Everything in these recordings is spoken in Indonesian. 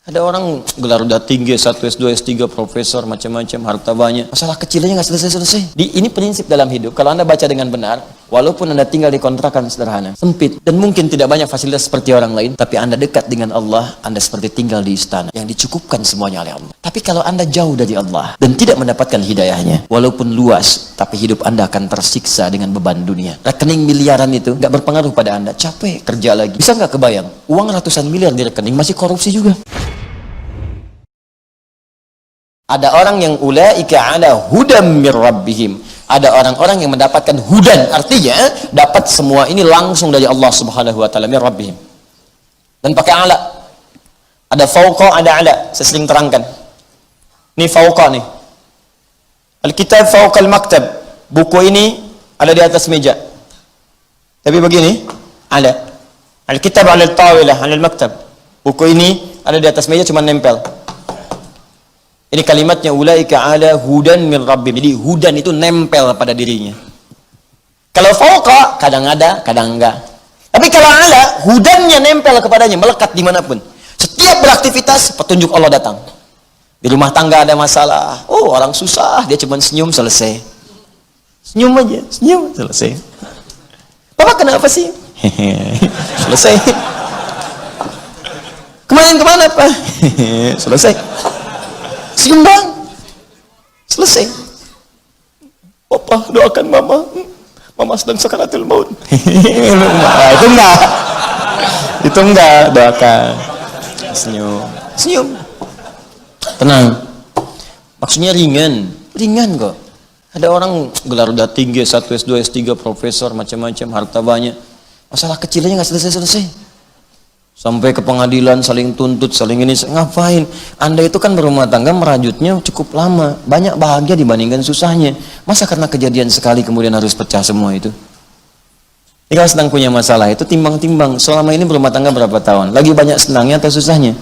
Ada orang gelar udah tinggi, S1, S2, S3, profesor, macam-macam, harta banyak. Masalah kecilnya nggak selesai-selesai. Ini prinsip dalam hidup. Kalau Anda baca dengan benar, walaupun Anda tinggal di kontrakan sederhana, sempit, dan mungkin tidak banyak fasilitas seperti orang lain, tapi Anda dekat dengan Allah, Anda seperti tinggal di istana yang dicukupkan semuanya oleh Allah. Tapi kalau Anda jauh dari Allah dan tidak mendapatkan hidayahnya, walaupun luas, tapi hidup Anda akan tersiksa dengan beban dunia. Rekening miliaran itu nggak berpengaruh pada Anda. Capek kerja lagi. Bisa nggak kebayang? Uang ratusan miliar di rekening masih korupsi juga. Ada orang yang ulaika ala hudam mir rabbihim. Ada orang-orang yang mendapatkan hudan, artinya dapat semua ini langsung dari Allah Subhanahu wa taala, mir rabbihim. Dan pakai ala. Ada fauqa, ada ala. Saya sering terangkan. Ini fauqa nih. Alkitab fauqa al-maktab. Buku ini ada di atas meja. Tapi begini, ala. Alkitab ala al-tawilah, ala al-maktab. Buku ini ada di atas meja cuma nempel. Ini kalimatnya ulaika ala hudan min rabbim. Jadi hudan itu nempel pada dirinya. Kalau fauqa kadang ada, kadang enggak. Tapi kalau ala, hudannya nempel kepadanya, melekat dimanapun. Setiap beraktivitas, petunjuk Allah datang. Di rumah tangga ada masalah, oh orang susah, dia cuma senyum selesai. Senyum aja, senyum selesai. Papa kenapa sih? Selesai. Kemarin kemana Pak? Selesai. Senyum bang, selesai. Papa doakan mama, mama sedang sakaratul maut. Nah, itu enggak doakan. Senyum, senyum, tenang. Maksudnya ringan kok. Ada orang gelar udah tinggi, S1, S2, S3, profesor, macam-macam, harta banyak. Masalah kecilnya nggak selesai-selesai. Sampai ke pengadilan, saling tuntut, saling ini, ngapain? Anda itu kan berumah tangga, merajutnya cukup lama, banyak bahagia dibandingkan susahnya. Masa karena kejadian sekali kemudian harus pecah semua itu? Jika sedang punya masalah itu timbang-timbang, selama ini berumah tangga berapa tahun? Lagi banyak senangnya atau susahnya?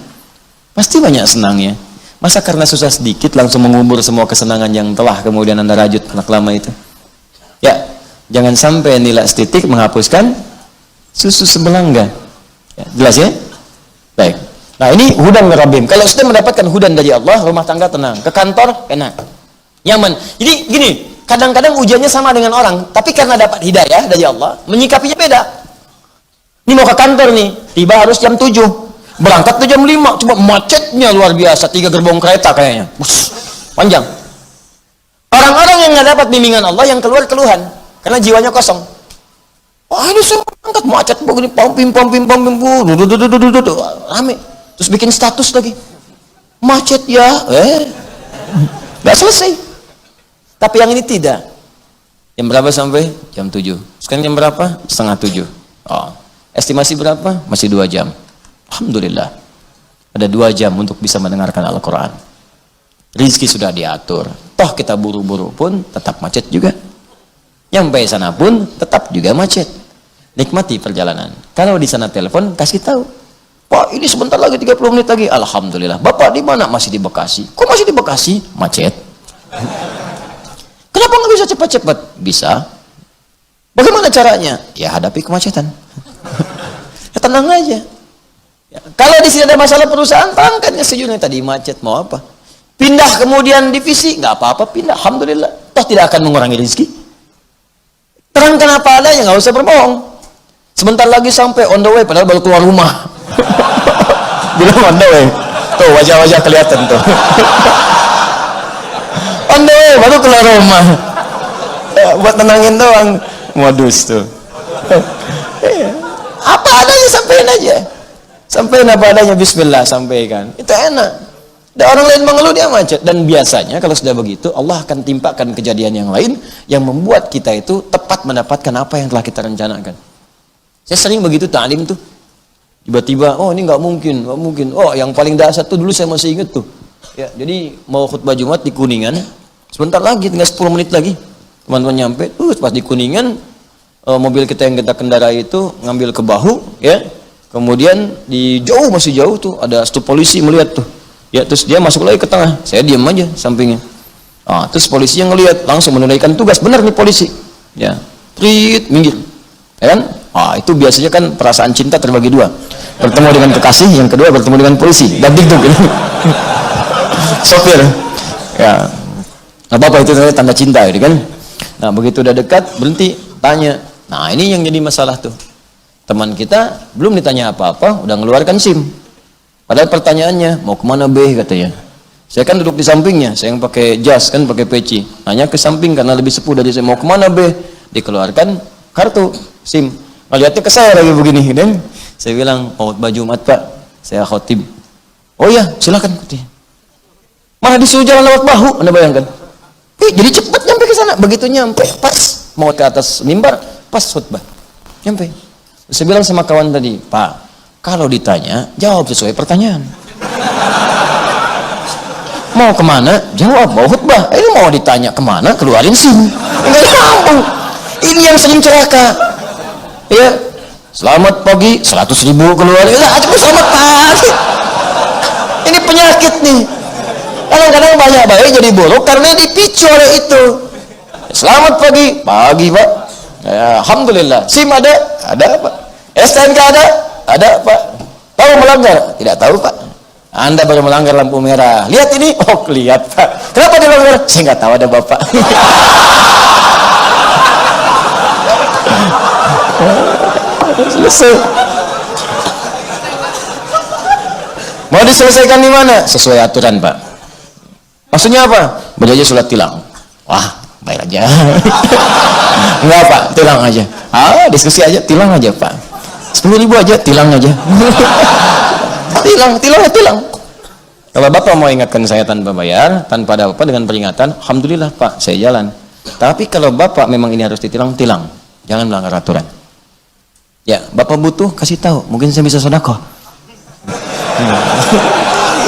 Pasti banyak senangnya. Masa karena susah sedikit langsung mengubur semua kesenangan yang telah kemudian Anda rajut anak lama itu? Ya, jangan sampai nilai estetik menghapuskan susu sebelangga. Ya, jelas ya? Baik. Nah ini hudan min rabbihim. Kalau sudah mendapatkan hudan dari Allah, rumah tangga tenang. Ke kantor enak, nyaman. Jadi gini, kadang-kadang ujiannya sama dengan orang, tapi karena dapat hidayah dari Allah, menyikapinya beda. Ini mau ke kantor nih, tiba harus jam 7, berangkat tuh jam 5, coba macetnya luar biasa, 3 gerbong kereta kayaknya. Bus, panjang. Orang-orang yang nggak dapat bimbingan Allah yang keluar keluhan karena jiwanya kosong. Wah ini saya angkat macet begini, pom rame. Terus bikin status lagi, macet ya, nggak selesai. Tapi yang ini tidak. Jam berapa sampai? Jam 7. Sekarang jam berapa? Setengah 7. Oh, estimasi berapa? Masih 2 jam. Alhamdulillah. Ada 2 jam untuk bisa mendengarkan Al-Quran. Rizki sudah diatur. Toh kita buru-buru pun tetap macet juga. Nyampe sana pun tetap juga macet. Nikmati perjalanan. Kalau di sana telepon, kasih tahu. Pak, ini sebentar lagi 30 menit lagi. Alhamdulillah. Bapak di mana? Masih di Bekasi. Kok masih di Bekasi? Macet. Kenapa nggak bisa cepat-cepat? Bisa. Bagaimana caranya? Ya hadapi kemacetan. Ya, tenang aja. Ya, kalau di sini ada masalah perusahaan, terangkan ke sejujurnya tadi macet mau apa? Pindah kemudian divisi, nggak apa-apa pindah. Alhamdulillah. Toh tidak akan mengurangi rezeki. Terangkan apa adanya, nggak usah berbohong. Sebentar lagi sampai on the way, padahal baru keluar rumah. Bilang on the way. Tuh wajah-wajah kelihatan tuh. On the way, baru keluar rumah. Ya, buat tenangin doang. Modus tuh. Apa adanya sampaikan aja. Sampaikan apa adanya, bismillah sampaikan. Itu enak. Ada orang lain mengeluh dia macet, dan biasanya kalau sudah begitu Allah akan timpakan kejadian yang lain yang membuat kita itu tepat mendapatkan apa yang telah kita rencanakan. Saya sering begitu ta'lim tuh, tiba-tiba oh ini nggak mungkin. Oh yang paling dasar tuh dulu saya masih inget tuh. Ya jadi mau khutbah Jumat di Kuningan, sebentar lagi tinggal 10 menit lagi teman-teman nyampe, pas di Kuningan mobil kita yang kita kendarai itu ngambil ke bahu, ya kemudian di jauh masih jauh tuh ada stop polisi melihat tuh. Ya, terus dia masuk lagi ke tengah, saya diam aja sampingnya. Terus polisi yang ngelihat langsung menunaikan tugas, benar nih polisi. Ya, trit minggir, ya kan? Itu biasanya kan perasaan cinta terbagi 2. bertemu dengan kekasih, yang kedua bertemu dengan polisi. Dagdikduk gitu. Sopir. Ya. Apa itu tanda cinta gitu kan. Nah, begitu udah dekat, berhenti, tanya. Nah, ini yang jadi masalah tuh. Teman kita belum ditanya apa-apa, udah ngeluarkan SIM. Padahal pertanyaannya, mau kemana B katanya. Saya kan duduk di sampingnya, saya yang pakai jas kan, pakai peci. Nanya ke samping karena lebih sepuh dari saya, mau kemana B? Dikeluarkan kartu SIM. Ngeliatnya ke saya lagi begini, kan? Saya bilang, mau baju Jumat Pak, saya khotib. Oh iya, silakan katanya. Mana disuruh jalan lewat bahu, Anda bayangkan. Jadi cepat nyampe ke sana. Begitu nyampe, pas mau ke atas mimbar, pas khutbah. Nyampe. Saya bilang sama kawan tadi, Pak, kalau ditanya, jawab sesuai pertanyaan. Mau kemana? Jawab, mau khutbah. Ini mau ditanya kemana? Keluarin SIM. Enggak tahu. Ini yang sering celaka. Ya, selamat pagi, 100.000 keluar. Ya, selamat pagi. Ini penyakit nih. Kadang-kadang banyak baik jadi buruk karena dipicu oleh itu. Selamat pagi, pagi Pak. Ya, alhamdulillah. SIM ada Pak. STNK ada Pak. Tahu melanggar? Tidak tahu Pak. Anda baru melanggar lampu merah. Lihat ini, oh lihat Pak. Kenapa dia melanggar? Saya nggak tahu, ada Bapak. Selesai. Mau diselesaikan di mana? Sesuai aturan Pak. Maksudnya apa? Berjaya surat tilang. Wah, bayar aja. Enggak Pak, tilang aja. Diskusi aja, tilang aja Pak. 10.000 aja, tilang aja. tilang. Kalau Bapak mau ingatkan saya tanpa bayar, tanpa ada apa, dengan peringatan, alhamdulillah Pak, saya jalan. Tapi kalau Bapak memang ini harus ditilang, tilang. Jangan melanggar aturan. Ya, Bapak butuh, kasih tahu. Mungkin saya bisa sedekah.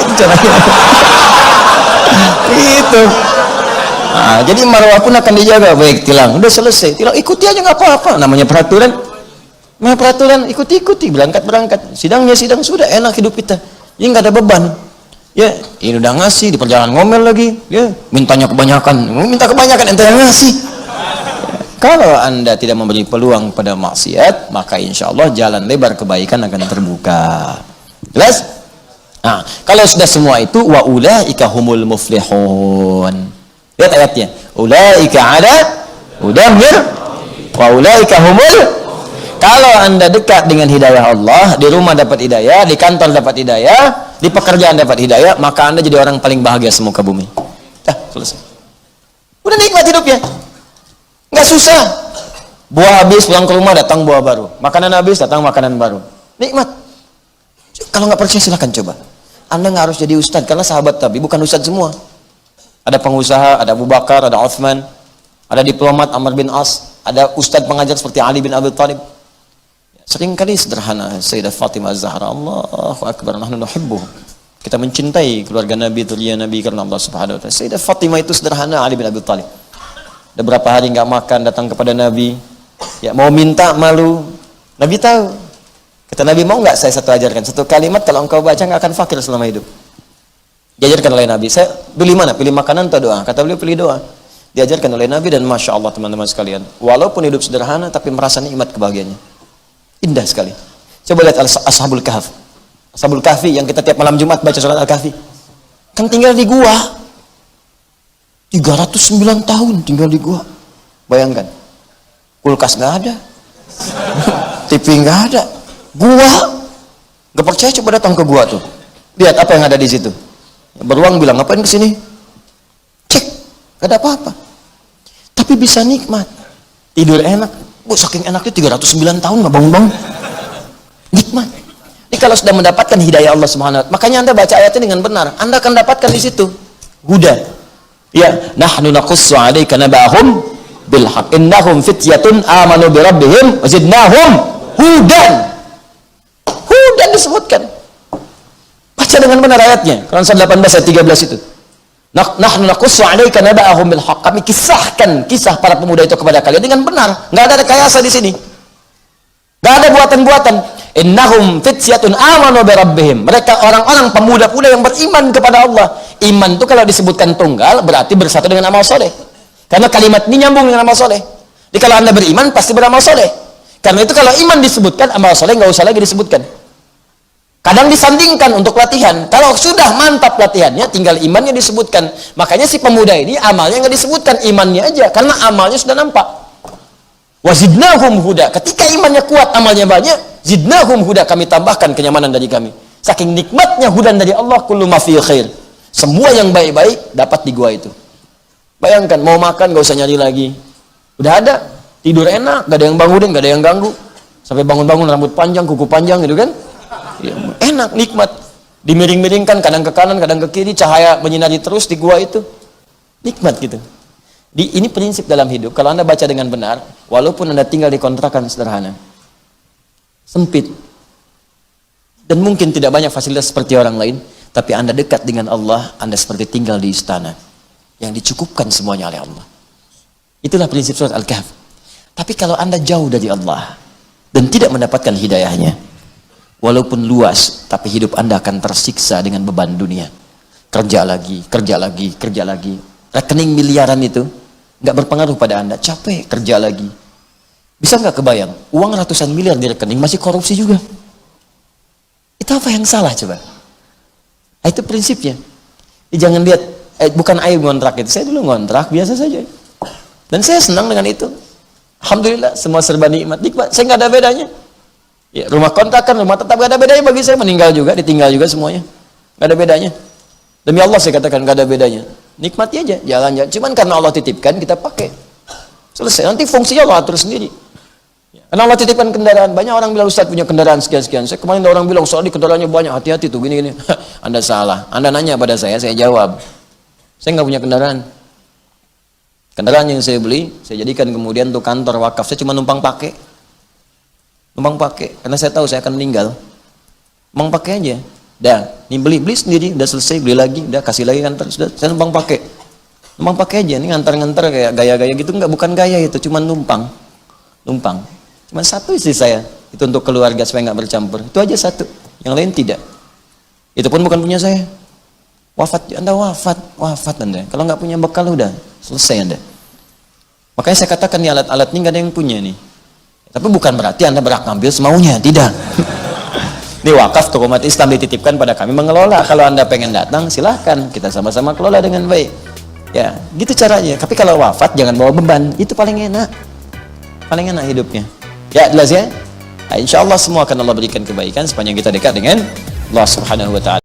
Itu caranya. Itu. Nah, jadi marwah pun akan dijaga. Baik, tilang. Udah selesai. Tilang, ikuti aja nggak apa-apa. Namanya peraturan. Nah, peraturan ikuti. Berangkat. Sidangnya sidang, sudah enak hidup kita. Ini nggak ada beban. Ya, ini udah ngasih, di perjalanan ngomel lagi. Ya, minta kebanyakan ente yang ngasih. Kalau Anda tidak memberi peluang pada maksiat, maka insya Allah jalan lebar kebaikan akan terbuka. Jelas? Nah, kalau sudah semua itu, wa ulaika humul muflihun. Lihat ayatnya. Ulaika ala hudamir wa ulaika humul. Kalau Anda dekat dengan hidayah Allah, di rumah dapat hidayah, di kantor dapat hidayah, di pekerjaan dapat hidayah, maka Anda jadi orang paling bahagia semuka bumi. Selesai. Udah nikmat hidupnya. Nggak susah. Buah habis, pulang ke rumah datang buah baru. Makanan habis, datang makanan baru. Nikmat. Kalau nggak percaya silahkan coba. Anda nggak harus jadi ustadz, karena sahabat Nabi bukan ustadz semua. Ada pengusaha, ada Abu Bakar, ada Uthman, ada diplomat Amr bin As, ada ustadz pengajar seperti Ali bin Abi Thalib. Seringkali sederhana. Sayyidah Fatimah Az-Zahra, Allahu Akbar, nahnu nuhibbuh. Kita mencintai keluarga Nabi, tulia Nabi karena Allah Subhanahu wa taala. Sayyidah Fatimah itu sederhana, Ali bin Abi Thalib. Udah berapa hari nggak makan, datang kepada Nabi. Ya, mau minta malu. Nabi tahu. Kata Nabi, mau nggak saya satu ajarkan? Satu kalimat kalau engkau baca nggak akan fakir selama hidup. Diajarkan oleh Nabi. Saya pilih mana? Pilih makanan atau doa? Kata beliau, pilih doa. Diajarkan oleh Nabi, dan Masya Allah teman-teman sekalian. Walaupun hidup sederhana, tapi merasa nikmat kebahagiaannya. Indah sekali. Coba lihat Ashabul Kahf. Ashabul Kahfi yang kita tiap malam Jumat baca surat Al-Kahfi. Kan tinggal di gua. 309 tahun tinggal di gua. Bayangkan. Kulkas nggak ada. TV nggak ada. Gua. Nggak percaya, coba datang ke gua tuh. Lihat apa yang ada di situ. Beruang bilang, ngapain kesini? Cek. Nggak ada apa-apa. Tapi bisa nikmat. Tidur enak. Saking enaknya 309 tahun nggak bangun-bangun. Nikmat. Ini kalau sudah mendapatkan hidayah Allah Subhanahu wa taala, makanya Anda baca ayatnya dengan benar. Anda akan dapatkan di situ huda. Ya, nahnu naqussu 'alaika naba'ahum bil haqq. Innahum fityatun amanu bi rabbihim wa zidnahum hudan. Hudan disebutkan. Baca dengan benar ayatnya. Quran 18 ayat 13 itu. Nahnu naqussu 'alaika naba'ahum bil haqq. Kami kisahkan kisah para pemuda itu kepada kalian dengan benar. Enggak ada rekayasa di sini. Enggak ada buatan-buatan. Innahum fityatun amanu bi rabbihim. Mereka orang-orang pemuda-pemuda yang beriman kepada Allah. Iman itu kalau disebutkan tunggal berarti bersatu dengan amal soleh. Karena kalimat ini nyambung dengan amal soleh. Jadi kalau Anda beriman pasti beramal soleh. Karena itu kalau iman disebutkan, amal soleh nggak usah lagi disebutkan. Kadang disandingkan untuk latihan. Kalau sudah mantap latihannya, tinggal imannya disebutkan. Makanya si pemuda ini amalnya nggak disebutkan, imannya aja. Karena amalnya sudah nampak. Wazidnahum huda. Ketika imannya kuat, amalnya banyak, zidnahum huda, kami tambahkan kenyamanan dari kami. Saking nikmatnya hudan dari Allah, kullu ma fihi khair. Semua yang baik-baik dapat di gua itu. Bayangkan, mau makan gak usah nyari lagi. Udah ada, tidur enak, gak ada yang bangunin, gak ada yang ganggu. Sampai bangun-bangun rambut panjang, kuku panjang gitu kan. Ya, enak, nikmat. Dimiring-miringkan kadang ke kanan, kadang ke kiri, cahaya menyinari terus di gua itu. Nikmat gitu. Ini prinsip dalam hidup. Kalau Anda baca dengan benar, walaupun Anda tinggal di kontrakan sederhana, sempit, dan mungkin tidak banyak fasilitas seperti orang lain, tapi Anda dekat dengan Allah, Anda seperti tinggal di istana yang dicukupkan semuanya oleh Allah. Itulah prinsip surat Al-Kahf. Tapi kalau Anda jauh dari Allah dan tidak mendapatkan hidayahnya, walaupun luas, tapi hidup Anda akan tersiksa dengan beban dunia. Kerja lagi, kerja lagi, kerja lagi. Rekening miliaran itu nggak berpengaruh pada Anda. Capek, kerja lagi. Bisa nggak kebayang? Uang ratusan miliar di rekening masih korupsi juga. Itu apa yang salah coba? Itu prinsipnya. Jangan lihat, bukan aib ngontrak itu. Saya dulu ngontrak biasa saja. Dan saya senang dengan itu. Alhamdulillah, semua serba nikmat. Saya nggak ada bedanya. Ya, rumah kontrakan, rumah tetap gak ada bedanya bagi saya. Meninggal juga, ditinggal juga semuanya. Gak ada bedanya. Demi Allah saya katakan gak ada bedanya. Nikmati aja, jalan-jalan. Cuman karena Allah titipkan, kita pakai. Selesai. Nanti fungsinya Allah atur sendiri. Karena Allah titipkan kendaraan. Banyak orang bilang, Ustaz punya kendaraan sekian-sekian. Saya kemarin ada orang bilang, soal di kendaraannya banyak, hati-hati tuh, gini-gini. Anda salah. Anda nanya pada saya jawab. Saya nggak punya kendaraan. Kendaraan yang saya beli, saya jadikan kemudian untuk kantor wakaf. Saya cuma numpang pakai. Numpang pakai. Karena saya tahu saya akan meninggal. Numpang pakai aja. Dah, ini beli sendiri, udah selesai, beli lagi, udah kasih lagi kantor, sudah, saya numpang pakai. Numpang pakai aja, ini ngantar-ngantar kayak gaya-gaya gitu, enggak, bukan gaya itu, cuma numpang. Numpang. Cuma satu istri saya, itu untuk keluarga supaya nggak bercampur. Itu aja satu, yang lain tidak. Itu pun bukan punya saya. Wafat, Anda wafat Anda. Kalau nggak punya bekal udah, selesai Anda. Makanya saya katakan nih alat-alat ini nggak ada yang punya nih. Tapi bukan berarti Anda berhak ngambil semaunya, tidak. Ini wakaf ke umat Islam dititipkan pada kami mengelola. Kalau Anda pengen datang, silahkan. Kita sama-sama kelola dengan baik. Ya, gitu caranya. Tapi kalau wafat, jangan bawa beban. Itu paling enak. Paling enak hidupnya. Ya, jelas ya? Nah, insya Allah semua akan Allah berikan kebaikan sepanjang kita dekat dengan Allah Subhanahu wa Ta'ala.